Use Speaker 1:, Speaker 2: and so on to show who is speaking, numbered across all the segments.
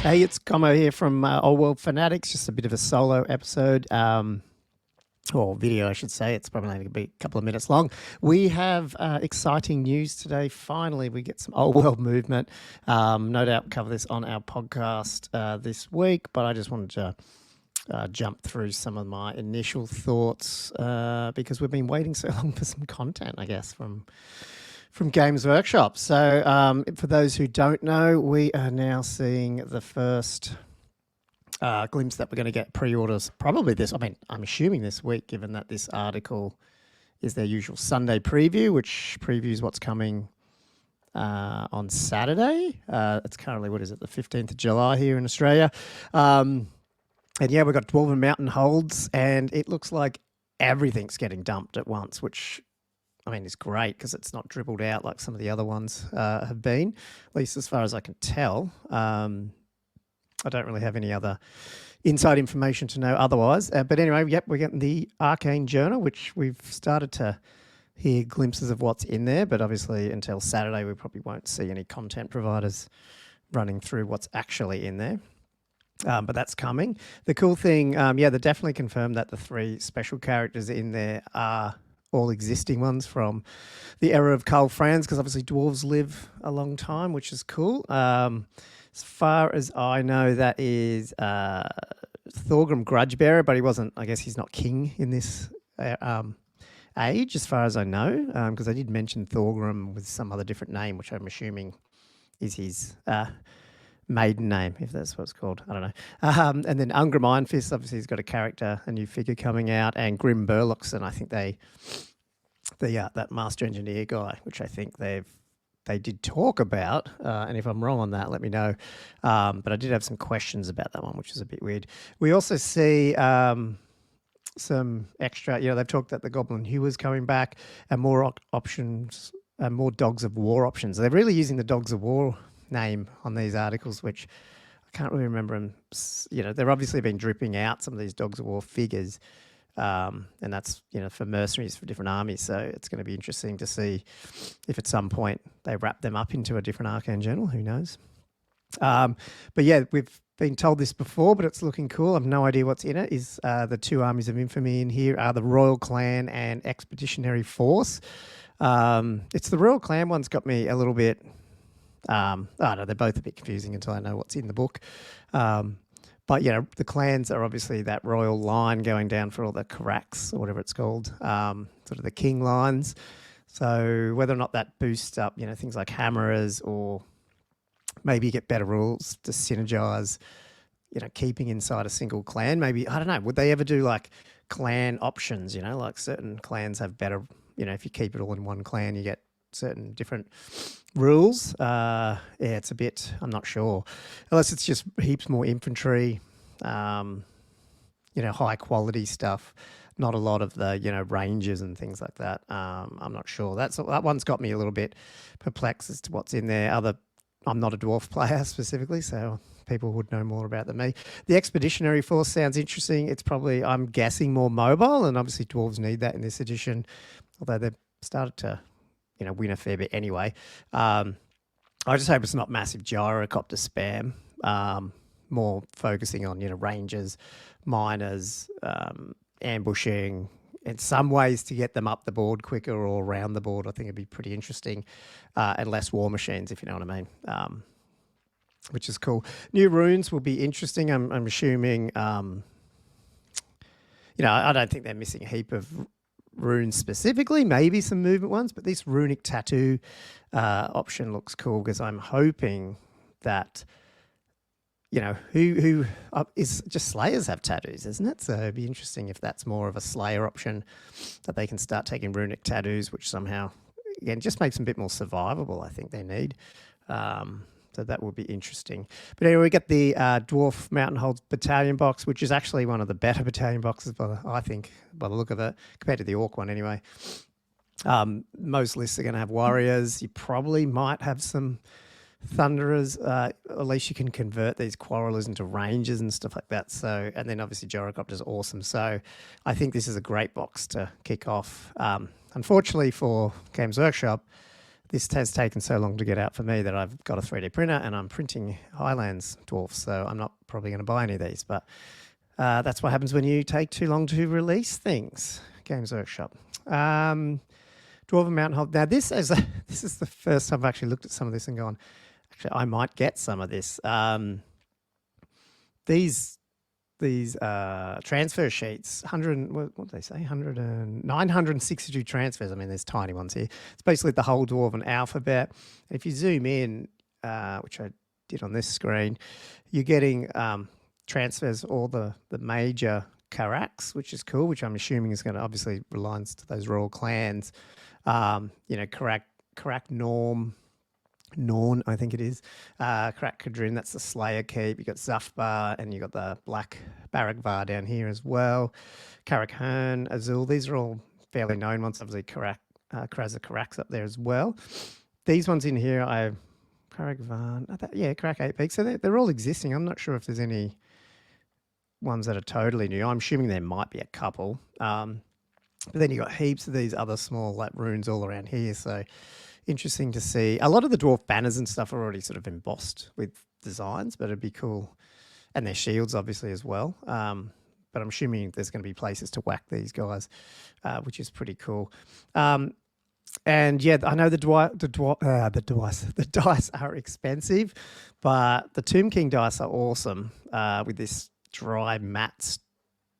Speaker 1: Hey, it's Como here from Old World Fanatics. Just a bit of a solo episode, or video, I should say. It's probably only going to be a couple of minutes long. We have exciting news today. Finally, we get some Old World movement. No doubt cover this on our podcast this week, but I just wanted to jump through some of my initial thoughts because we've been waiting so long for some content, I guess, from Games Workshop. So for those who don't know, we are now seeing the first glimpse that we're going to get pre-orders probably this, I'm assuming this week, given that this article is their usual Sunday preview, which previews what's coming on Saturday. It's currently, the 15th of July here in Australia. And yeah, we've got Dwarven Mountain holds, and it looks like everything's getting dumped at once, which is great because it's not dribbled out like some of the other ones have been, at least as far as I can tell. I don't really have any other inside information to know otherwise. But anyway, yep, we're getting the Arcane Journal, which we've started to hear glimpses of what's in there, but obviously until Saturday we probably won't see any content providers running through what's actually in there. But that's coming. The cool thing, they definitely confirmed that the 3 special characters in there are all existing ones from the era of Karl Franz, because obviously dwarves live a long time, which is cool. As far as I know, that is Thorgrim Grudgebearer, but he's not king in this age, as far as I know, because I did mention Thorgrim with some other different name, which I'm assuming is his maiden name, if that's what it's called. I don't know. And then Ungrim Ironfist, obviously he's got a new figure coming out, and Grim Burloxon, I think that Master Engineer guy, which I think they did talk about, and if I'm wrong on that, let me know. But I did have some questions about that one, which is a bit weird. We also see some extra, they've talked that the Goblin Hewer's coming back, and more options, more Dogs of War options. They're really using the Dogs of War name on these articles, which I can't really remember them. They've obviously been dripping out some of these Dogs of War figures, and that's for mercenaries for different armies. So it's going to be interesting to see if at some point they wrap them up into a different Arcane Journal. Who knows? But yeah, we've been told this before, but it's looking cool. I've no idea what's in it. Is the 2 armies of infamy in here are the Royal Clan and Expeditionary Force. It's the Royal Clan one's got me a little bit. They're both a bit confusing until I know what's in the book. But the clans are obviously that royal line going down for all the Karaks or whatever it's called, sort of the king lines. So whether or not that boosts up, things like hammerers, or maybe get better rules to synergize, keeping inside a single clan. Maybe, I don't know, would they ever do like clan options, like certain clans have better, if you keep it all in one clan, you get certain different rules. It's a bit, I'm not sure, unless it's just heaps more infantry, high quality stuff, not a lot of the ranges and things like that. I'm not sure. That one's got me a little bit perplexed as to what's in there. I'm not a dwarf player specifically, so people would know more about than me. The Expeditionary Force sounds interesting. It's probably, I'm guessing, more mobile, and obviously dwarves need that in this edition, although they've started to win a fair bit anyway. I just hope it's not massive gyrocopter spam, more focusing on, rangers, miners, ambushing, in some ways to get them up the board quicker or around the board. I think it'd be pretty interesting, and less war machines, if you know what I mean, which is cool. New runes will be interesting. I'm assuming, I don't think they're missing a heap of runes specifically, maybe some movement ones, but this runic tattoo option looks cool, because I'm hoping that who is just Slayers have tattoos, isn't it? So it'd be interesting if that's more of a Slayer option, that they can start taking runic tattoos, which somehow again just makes them a bit more survivable. I think they need. So that would be interesting. But anyway, we get the Dwarf Mountain Holds Battalion Box, which is actually one of the better Battalion Boxes, I think, by the look of it, compared to the Orc one anyway. Most lists are going to have warriors. You probably might have some thunderers. At least you can convert these quarrelers into rangers and stuff like that. So, and then obviously gyrocopter's awesome. So I think this is a great box to kick off. Unfortunately for Games Workshop, this has taken so long to get out for me that I've got a 3D printer and I'm printing Highlands dwarfs, so I'm not probably going to buy any of these. But that's what happens when you take too long to release things. Games Workshop. Dwarven Mountain Hold. Now this is the first time I've actually looked at some of this and gone, actually I might get some of this. These transfer sheets, 100, what did they say? 962 transfers. I mean, there's tiny ones here. It's basically the whole Dwarven alphabet. If you zoom in, which I did on this screen, you're getting transfers all the major Karaks, which is cool, which I'm assuming is going to obviously relies to those royal clans. Karak Norn, I think it is. Karak Kadrin, that's the Slayer Keep. You got Zafbar, and you got the Black Barakvar down here as well. Karak Hearn, Azul. These are all fairly known ones. Obviously, Karaza Karak's up there as well. These ones in here, Karak Van. Karak 8 Peaks. So they're all existing. I'm not sure if there's any ones that are totally new. I'm assuming there might be a couple. But then you got heaps of these other small like runes all around here. So interesting to see. A lot of the dwarf banners and stuff are already sort of embossed with designs, but it'd be cool. And their shields, obviously, as well. But I'm assuming there's going to be places to whack these guys, which is pretty cool. And yeah, I know the dice are expensive, but the Tomb King dice are awesome with this dry, matte,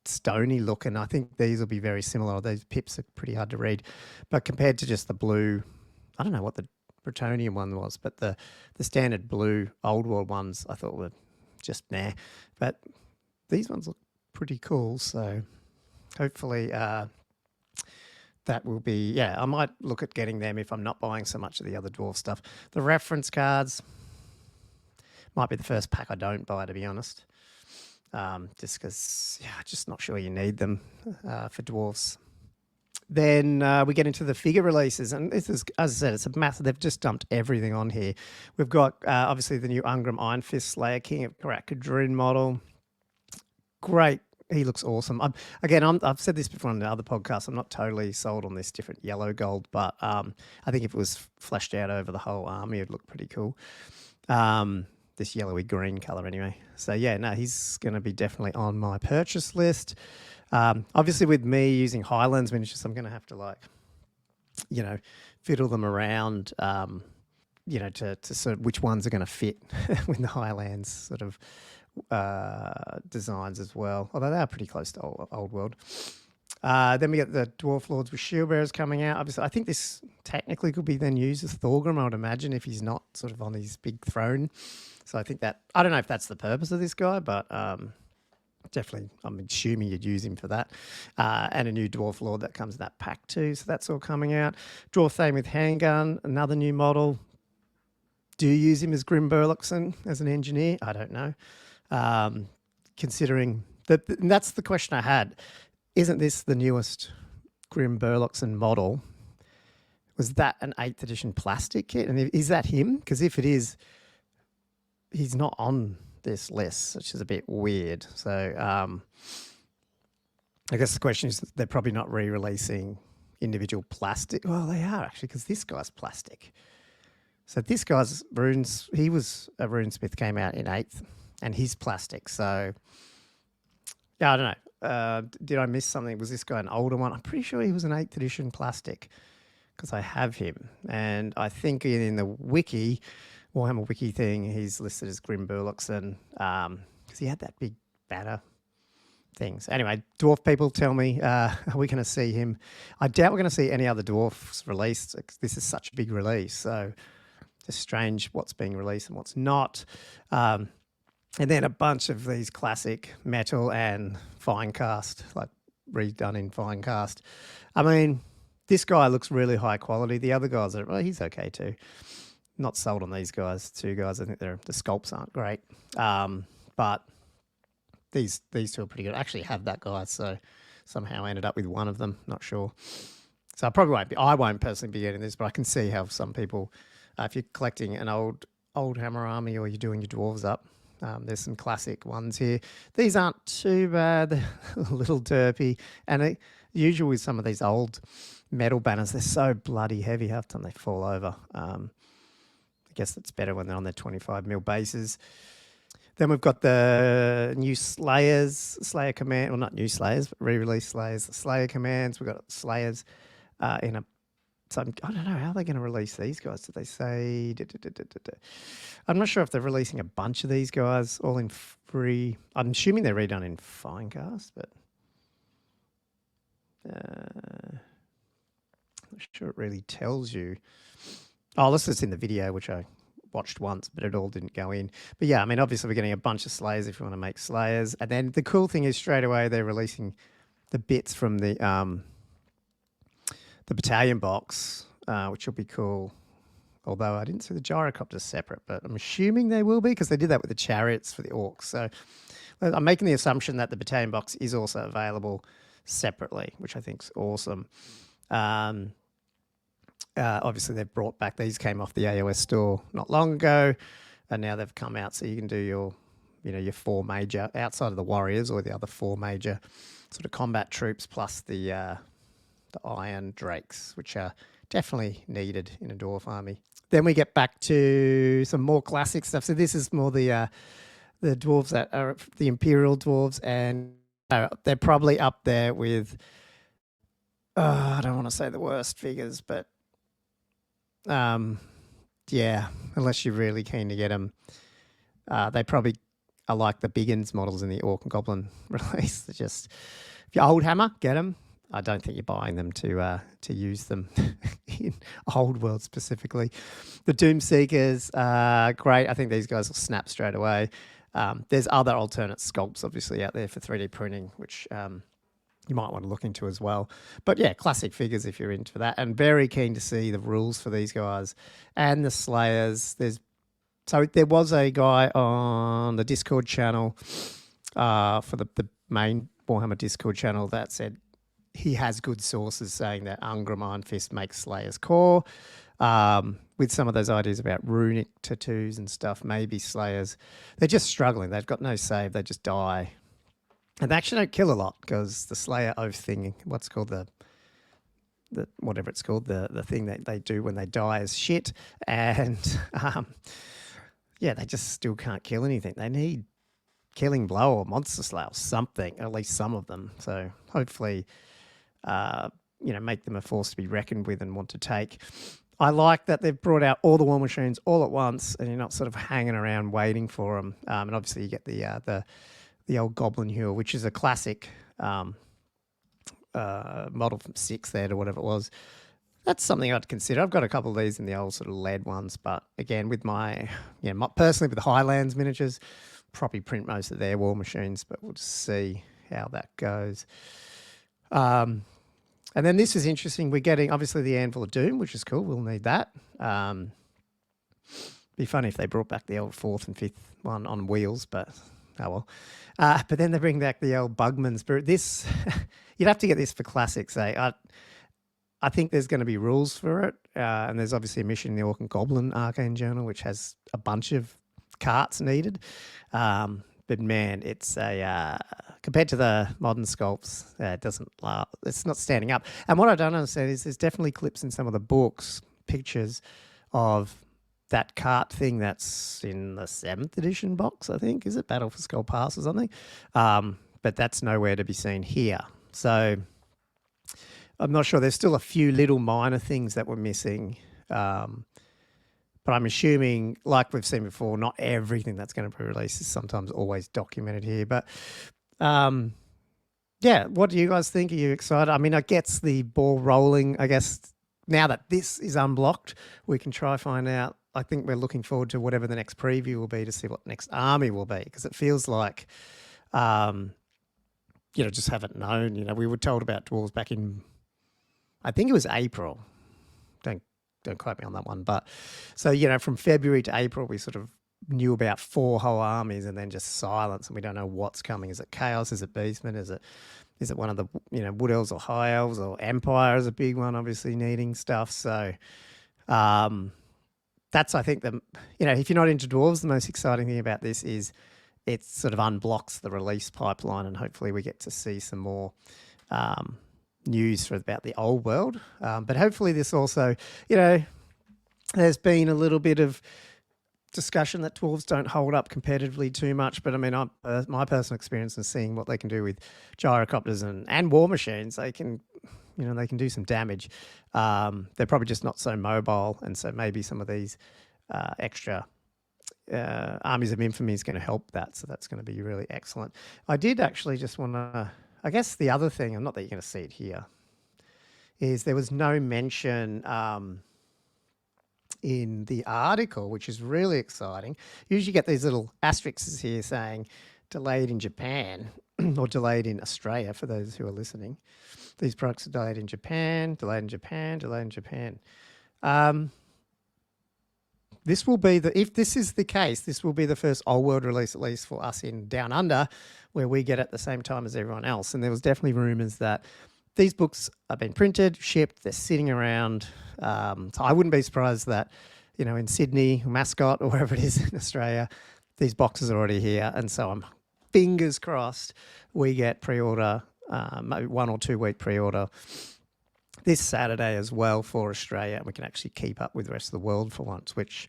Speaker 1: stony look. And I think these will be very similar. These pips are pretty hard to read. But compared to just the blue, I don't know what the Bretonian one was, but the standard blue Old World ones I thought were just nah. But these ones look pretty cool. So hopefully that will be, yeah, I might look at getting them if I'm not buying so much of the other dwarf stuff. The reference cards might be the first pack I don't buy, to be honest. Just because, yeah, just not sure you need them for dwarfs. Then we get into the figure releases, and this is, as I said, it's a massive. They've just dumped everything on here. We've got obviously the new Ungram Iron Fist Slayer King of Karak model. Great, he looks awesome. I've said this before on the other podcast. I'm not totally sold on this different yellow gold, but I think if it was fleshed out over the whole army, it'd look pretty cool. This yellowy green color, anyway. So yeah, no, he's going to be definitely on my purchase list. Obviously with me using Highlands miniatures, I'm going to have to fiddle them around, to sort of which ones are going to fit with the Highlands sort of designs as well. Although they are pretty close to Old World. Then we get the Dwarf Lords with Shield Bearers coming out. Obviously, I think this technically could be then used as Thorgrim, I would imagine, if he's not sort of on his big throne. So I think that, I don't know if that's the purpose of this guy, but definitely, I'm assuming you'd use him for that. And a new Dwarf Lord that comes in that pack too. So that's all coming out. Dwarf Thane with Handgun, another new model. Do you use him as Grim Burlockson as an engineer? I don't know. Considering that, that's the question I had. Isn't this the newest Grim Burlockson model? Was that an 8th edition plastic kit? And is that him? Because if it is, he's not on this list, which is a bit weird. So I guess the question is they're probably not re-releasing individual plastic. Well, they are actually, because this guy's plastic. So this guy's runes, he was a runesmith, came out in 8th, and he's plastic. So yeah, I don't know. Did I miss something? Was this guy an older one? I'm pretty sure he was an 8th edition plastic because I have him. And I think in the wiki, Warhammer wiki thing, he's listed as Grim Burlockson because he had that big banner thing. So anyway, dwarf people, tell me, are we going to see him? I doubt we're going to see any other dwarfs released. This is such a big release. So just strange what's being released and what's not. And then a bunch of these classic metal and fine cast, like redone in fine cast. I mean, this guy looks really high quality. The other guys are, well, he's okay too. Not sold on these guys, two guys. I think the sculpts aren't great. But these two are pretty good. I actually have that guy, so somehow I ended up with one of them. Not sure. So I won't personally be getting this, but I can see how some people, if you're collecting an old Hammer army or you're doing your dwarves up, there's some classic ones here. These aren't too bad. They're a little derpy. And Usually with some of these old metal banners, they're so bloody heavy, half the time they fall over. I guess it's better when they're on their 25mm bases. Then we've got the new Slayer command, well, not new Slayers, but re-release Slayers, the Slayer commands. We've got Slayers in a, so I don't know how they're going to release these guys. Did they say? I'm not sure if they're releasing a bunch of these guys all in free. I'm assuming they're redone in Finecast, but I'm not sure it really tells you. Oh, this is in the video, which I watched once, but it all didn't go in. But yeah, I mean, obviously we're getting a bunch of Slayers if you want to make Slayers. And then the cool thing is straight away they're releasing the bits from the Battalion Box, which will be cool. Although I didn't see the gyrocopters separate, but I'm assuming they will be because they did that with the chariots for the orcs. So I'm making the assumption that the Battalion Box is also available separately, which I think is awesome. Obviously, they've brought back, these came off the AOS store not long ago, and now they've come out so you can do your, your 4 major, outside of the warriors or the other 4 major sort of combat troops, plus the iron drakes, which are definitely needed in a dwarf army. Then we get back to some more classic stuff. So this is more the dwarves that are the Imperial dwarves, and they're probably up there with, I don't want to say the worst figures, but yeah, unless you're really keen to get them, they probably are like the Biggins models in the Orc and Goblin release. They're just, if you're Old Hammer, get them. I don't think you're buying them to use them in Old World specifically. The Doom Seekers, great. I think these guys will snap straight away. There's other alternate sculpts obviously out there for 3D printing, which you might want to look into as well. But yeah, classic figures if you're into that. And very keen to see the rules for these guys and the Slayers. So there was a guy on the Discord channel for the main Warhammer Discord channel that said he has good sources saying that Ungram Iron Fist makes Slayer's core. With some of those ideas about runic tattoos and stuff, maybe Slayers, they're just struggling. They've got no save. They just die. And they actually don't kill a lot because the Slayer oath thing, what's called the whatever it's called, the thing that they do when they die is shit. And yeah, they just still can't kill anything. They need Killing Blow or Monster Slayer or something, at least some of them. So hopefully, make them a force to be reckoned with and want to take. I like that they've brought out all the war machines all at once and you're not sort of hanging around waiting for them. And obviously you get the old Goblin Hule, which is a classic model from 6th Ed or whatever it was. That's something I'd consider. I've got a couple of these in the old sort of lead ones, but again, with personally with the Highlands miniatures, probably print most of their war machines, but we'll just see how that goes. And then this is interesting. We're getting, obviously, the Anvil of Doom, which is cool. We'll need that. Be funny if they brought back the old 4th and 5th one on wheels, but oh well. But then they bring back the old Bugman Spirit. This, you'd have to get this for classics, eh? I think there's going to be rules for it. And there's obviously a mission in the Orc and Goblin Arcane Journal, which has a bunch of carts needed. But man, it's compared to the modern sculpts, it's not standing up. And what I don't understand is there's definitely clips in some of the books, pictures of that cart thing that's in the 7th edition box, I think. Is it Battle for Skull Pass or something? But that's nowhere to be seen here. So I'm not sure. There's still a few little minor things that were missing. But I'm assuming, like we've seen before, not everything that's going to be released is sometimes always documented here. But yeah, what do you guys think? Are you excited? I mean, it gets the ball rolling. I guess now that this is unblocked, we can try find out. I think we're looking forward to whatever the next preview will be to see what the next army will be, because it feels like, just haven't known. We were told about dwarves back in, I think it was April. Don't quote me on that one. But so, from February to April, we sort of knew about 4 whole armies and then just silence, and we don't know what's coming. Is it Chaos? Is it Beastmen? Is it one of the, Wood Elves or High Elves, or Empire is a big one, obviously needing stuff. So that's, I think, if you're not into dwarves, the most exciting thing about this is it sort of unblocks the release pipeline, and hopefully we get to see some more news about the old world. But hopefully this also, you know, there's been a little bit of discussion that dwarves don't hold up competitively too much, but I mean, my personal experience in seeing what they can do with gyrocopters and war machines, they can, you know, they can do some damage. They're probably just not so mobile, and so maybe some of these extra armies of infamy is going to help that. So that's going to be really excellent. I did actually just want to, I guess the other thing, and not that you're going to see it here, is there was no mention in the article, which is really exciting. Usually you get these little asterisks here saying delayed in Japan or delayed in Australia for those who are listening. These products are delayed in Japan, delayed in Japan, delayed in Japan. This will be if this is the case, this will be the first old world release, at least for us in Down Under, where we get it at the same time as everyone else. And there was definitely rumours that these books have been printed, shipped, they're sitting around. So I wouldn't be surprised that, you know, in Sydney, Mascot, or wherever it is in Australia, these boxes are already here. And so I'm fingers crossed we get pre-order, maybe 1 or 2 week pre-order this Saturday as well for Australia. And we can actually keep up with the rest of the world for once, which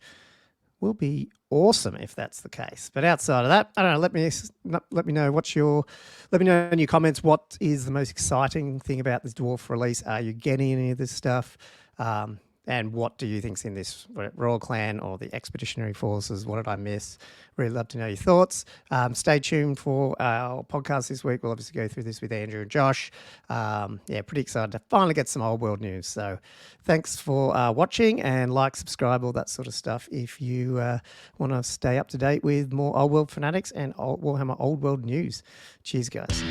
Speaker 1: will be awesome if that's the case. But outside of that, I don't know, let me know let me know in your comments what is the most exciting thing about this Dwarf release. Are you getting any of this stuff? And what do you think's in this Royal Clan or the Expeditionary Forces? What did I miss? Really love to know your thoughts. Stay tuned for our podcast this week. We'll obviously go through this with Andrew and Josh. Yeah, pretty excited to finally get some old world news. So thanks for watching, and like, subscribe, all that sort of stuff if you want to stay up to date with more old world fanatics and Warhammer old world news. Cheers, guys.